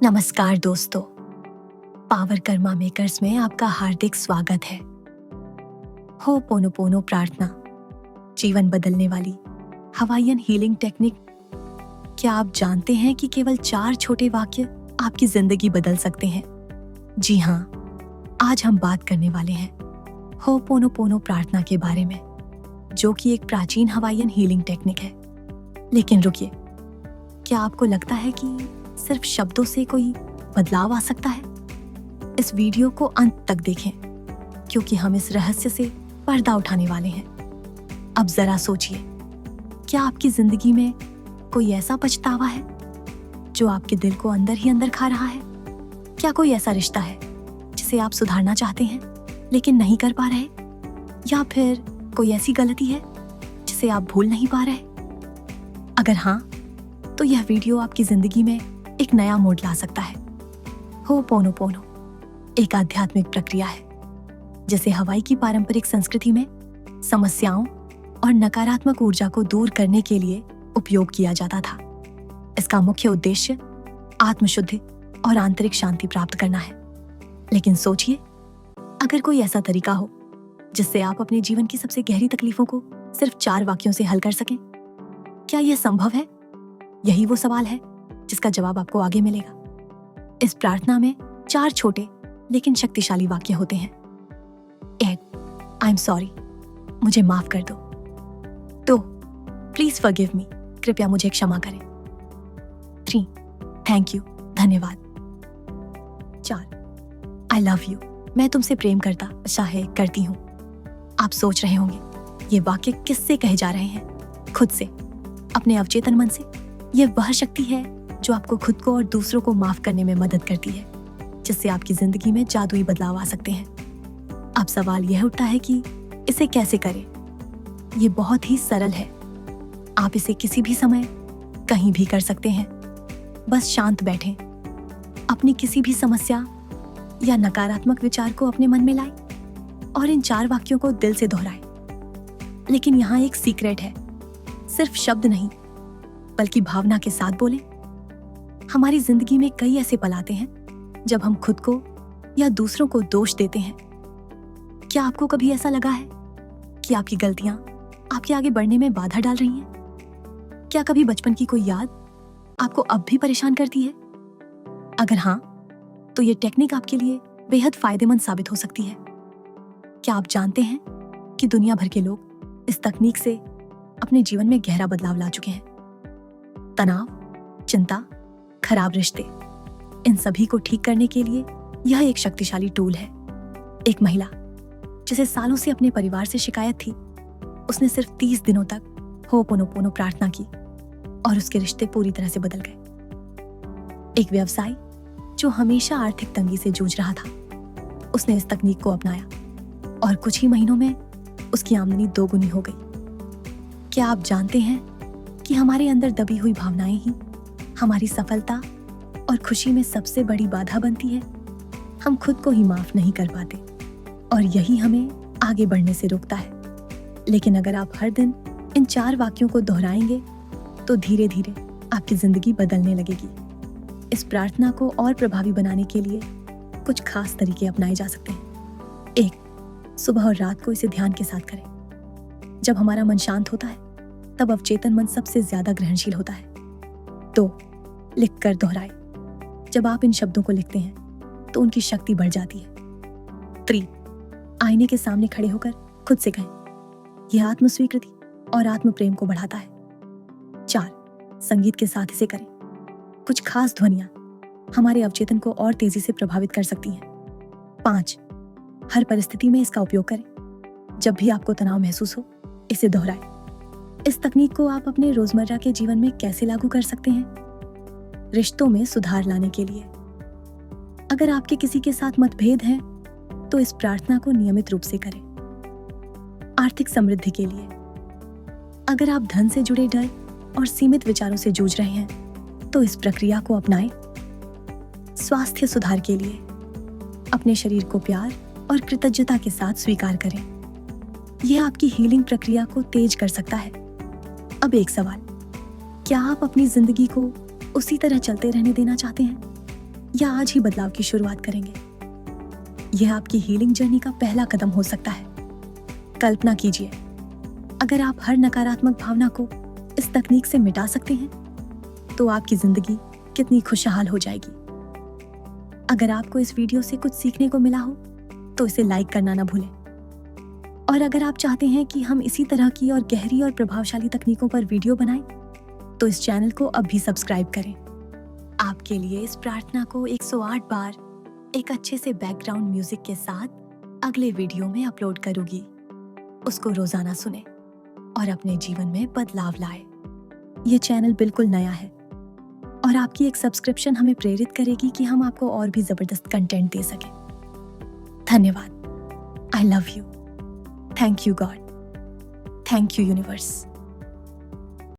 नमस्कार दोस्तों, power Karma makers में आपका हार्दिक स्वागत है। होपोनोपोनो प्रार्थना, जीवन बदलने वाली हवाईयन हीलिंग टेक्निक। क्या आप जानते हैं कि केवल 4 छोटे वाक्य आपकी जिंदगी बदल सकते हैं? जी हाँ, आज हम बात करने वाले हैं होपोनोपोनो प्रार्थना के बारे में, जो कि एक प्राचीन हवाईयन हीलिंग टेक्निक है। लेकिन रुकिए, क्या आपको लगता है कि सिर्फ शब्दों से कोई बदलाव आ सकता है? इस वीडियो को अंत तक देखें, क्योंकि हम इस रहस्य से पर्दा उठाने वाले हैं। अब जरा सोचिए, क्या आपकी जिंदगी में कोई ऐसा पछतावा है जो आपके दिल को अंदर ही अंदर खा रहा है? क्या कोई ऐसा रिश्ता है जिसे आप सुधारना चाहते हैं लेकिन नहीं कर पा रहे? या फिर कोई ऐसी गलती है जिसे आप भूल नहीं पा रहे? अगर हाँ, तो यह वीडियो आपकी जिंदगी में एक नया मोड़ ला सकता है। होपोनोपोनो एक आध्यात्मिक प्रक्रिया है जिसे हवाई की पारंपरिक संस्कृति में समस्याओं और नकारात्मक ऊर्जा को दूर करने के लिए उपयोग किया जाता था। इसका मुख्य उद्देश्य आत्मशुद्धि और आंतरिक शांति प्राप्त करना है। लेकिन सोचिए, अगर कोई ऐसा तरीका हो जिससे आप अपने जीवन की सबसे गहरी तकलीफों को सिर्फ 4 वाक्यों से हल कर सकें, क्या यह संभव है? यही वो सवाल है जिसका जवाब आपको आगे मिलेगा। इस प्रार्थना में 4 छोटे लेकिन शक्तिशाली वाक्य होते हैं। 1. आई एम सॉरी, मुझे माफ कर दो। 2. प्लीज फॉरगिव मी, कृपया मुझे क्षमा करें। 3. थैंक यू, धन्यवाद। 4. आई लव यू, मैं तुमसे प्रेम करती हूँ। आप सोच रहे होंगे, ये वाक्य किससे कहे जा रहे हैं? खुद से, अपने अवचेतन मन से। यह वह शक्ति है जो आपको खुद को और दूसरों को माफ करने में मदद करती है, जिससे आपकी जिंदगी में जादुई बदलाव आ सकते हैं। अब सवाल यह उठता है कि इसे कैसे करें? ये बहुत ही सरल है। आप इसे किसी भी समय, कहीं भी कर सकते हैं। बस शांत बैठें, अपनी किसी भी समस्या या नकारात्मक विचार को अपने मन में लाएं और इन 4 वाक्यों को दिल से दोहराएं। लेकिन यहाँ एक सीक्रेट है, सिर्फ शब्द नहीं बल्कि भावना के साथ बोलें। हमारी जिंदगी में कई ऐसे पल आते हैं जब हम खुद को या दूसरों को दोष देते हैं। क्या आपको कभी ऐसा लगा है कि आपकी गलतियां आपके आगे बढ़ने में बाधा डाल रही हैं? क्या कभी बचपन की कोई याद आपको अब भी परेशान करती है? अगर हाँ, तो ये टेक्निक आपके लिए बेहद फायदेमंद साबित हो सकती है। क्या आप जानते हैं कि दुनिया भर के लोग इस तकनीक से अपने जीवन में गहरा बदलाव ला चुके हैं? तनाव, चिंता, खराब रिश्ते, इन सभी को ठीक करने के लिए यह एक शक्तिशाली टूल है। एक महिला जिसे सालों से अपने परिवार से शिकायत थी, उसने सिर्फ 30 दिनों तक होपोनोपोनो प्रार्थना की और उसके रिश्ते पूरी तरह से बदल गए। एक व्यवसायी जो हमेशा आर्थिक तंगी से जूझ रहा था, उसने इस तकनीक को अपनाया और कुछ ही महीनों में उसकी आमदनी 2 गुनी हो गई। क्या आप जानते हैं कि हमारे अंदर दबी हुई भावनाएं ही हमारी सफलता और खुशी में सबसे बड़ी बाधा बनती है? हम खुद को ही माफ नहीं कर पाते और यही हमें आगे बढ़ने से रोकता है। लेकिन अगर आप हर दिन इन 4 वाक्यों को दोहराएंगे तो धीरे धीरे आपकी जिंदगी बदलने लगेगी। इस प्रार्थना को और प्रभावी बनाने के लिए कुछ खास तरीके अपनाए जा सकते हैं। 1. सुबह और रात को इसे ध्यान के साथ करें। जब हमारा मन शांत होता है, तब अवचेतन मन सबसे ज्यादा ग्रहणशील होता है। 2. लिख कर दोहराए। जब आप इन शब्दों को लिखते हैं तो उनकी शक्ति बढ़ जाती है। 3. आईने के सामने खड़े होकर खुद से कहें। यह आत्म स्वीकृति और आत्म प्रेम को बढ़ाता है। 4. संगीत के साथ इसे करें। कुछ खास ध्वनियां हमारे अवचेतन को और तेजी से प्रभावित कर सकती हैं। 5. हर परिस्थिति में इसका उपयोग करें। जब भी आपको तनाव महसूस हो, इसे दोहराएं। इस तकनीक को आप अपने रोजमर्रा के जीवन में कैसे लागू कर सकते हैं? रिश्तों में सुधार लाने के लिए, अगर आपके किसी के साथ मतभेद हैं, तो इस प्रार्थना को नियमित रूप से करें। आर्थिक समृद्धि के लिए, अगर आप धन से जुड़े डर और सीमित विचारों से जूझ रहे हैं, तो इस प्रक्रिया को अपनाएं। स्वास्थ्य सुधार के लिए, अपने शरीर को प्यार और कृतज्ञता के साथ स्वीकार करें। यह आपकी हीलिंग प्रक्रिया को तेज कर सकता है। अब एक सवाल, क्या आप अपनी जिंदगी को उसी तरह चलते रहने देना चाहते हैं या आज ही बदलाव की शुरुआत करेंगे? यह आपकी हीलिंग जर्नी का पहला कदम हो सकता है। कल्पना कीजिए, अगर आप हर नकारात्मक भावना को इस तकनीक से मिटा सकते हैं, तो आपकी जिंदगी कितनी खुशहाल हो जाएगी। अगर आपको इस वीडियो से कुछ सीखने को मिला हो तो इसे लाइक करना ना भूलें। और अगर आप चाहते हैं कि हम इसी तरह की और गहरी और प्रभावशाली तकनीकों पर वीडियो बनाएं, तो इस चैनल को अब भी सब्सक्राइब करें। आपके लिए इस प्रार्थना को 108 बार एक अच्छे से बैकग्राउंड म्यूजिक के साथ अगले वीडियो में अपलोड करूंगी। उसको रोजाना सुने और अपने जीवन में बदलाव लाए। ये चैनल बिल्कुल नया है और आपकी एक सब्सक्रिप्शन हमें प्रेरित करेगी कि हम आपको और भी जबरदस्त कंटेंट दे सकें। धन्यवाद। I love you. Thank you God. Thank you universe.